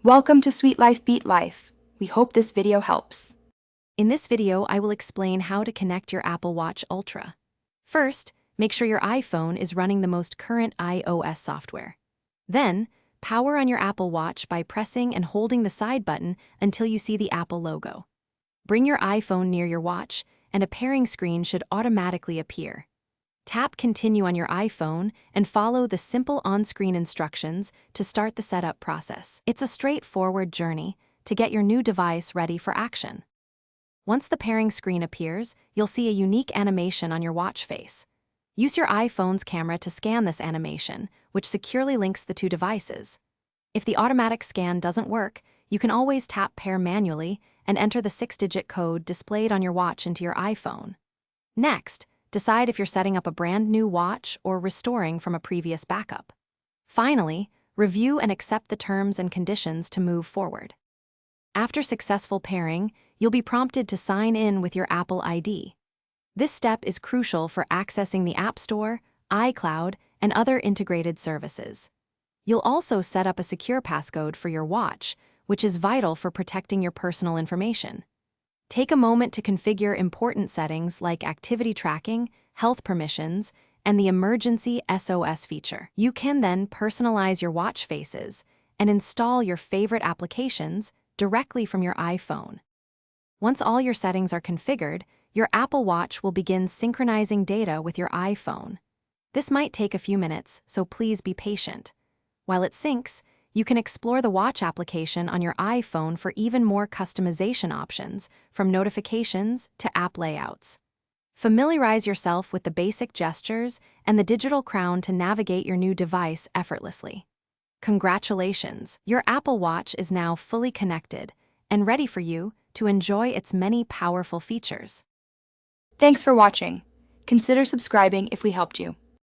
Welcome to Sweet Life Beat Life. We hope this video helps. In this video, I will explain how to connect your Apple Watch Ultra. First, make sure your iPhone is running the most current iOS software. Then, power on your Apple Watch by pressing and holding the side button until you see the Apple logo. Bring your iPhone near your watch, and a pairing screen should automatically appear. Tap Continue on your iPhone and follow the simple on-screen instructions to start the setup process. It's a straightforward journey to get your new device ready for action. Once the pairing screen appears, you'll see a unique animation on your watch face. Use your iPhone's camera to scan this animation, which securely links the two devices. If the automatic scan doesn't work, you can always tap Pair manually and enter the 6-digit code displayed on your watch into your iPhone. Next, decide if you're setting up a brand new watch or restoring from a previous backup. Finally, review and accept the terms and conditions to move forward. After successful pairing, you'll be prompted to sign in with your Apple ID. This step is crucial for accessing the App Store, iCloud, and other integrated services. You'll also set up a secure passcode for your watch, which is vital for protecting your personal information. Take a moment to configure important settings like activity tracking, health permissions, and the emergency SOS feature. You can then personalize your watch faces and install your favorite applications directly from your iPhone. Once all your settings are configured, your Apple Watch will begin synchronizing data with your iPhone. This might take a few minutes, so please be patient. While it syncs, you can explore the watch application on your iPhone for even more customization options, from notifications to app layouts. Familiarize yourself with the basic gestures and the digital crown to navigate your new device effortlessly. Congratulations! Your Apple Watch is now fully connected and ready for you to enjoy its many powerful features. Thanks for watching. Consider subscribing if we helped you.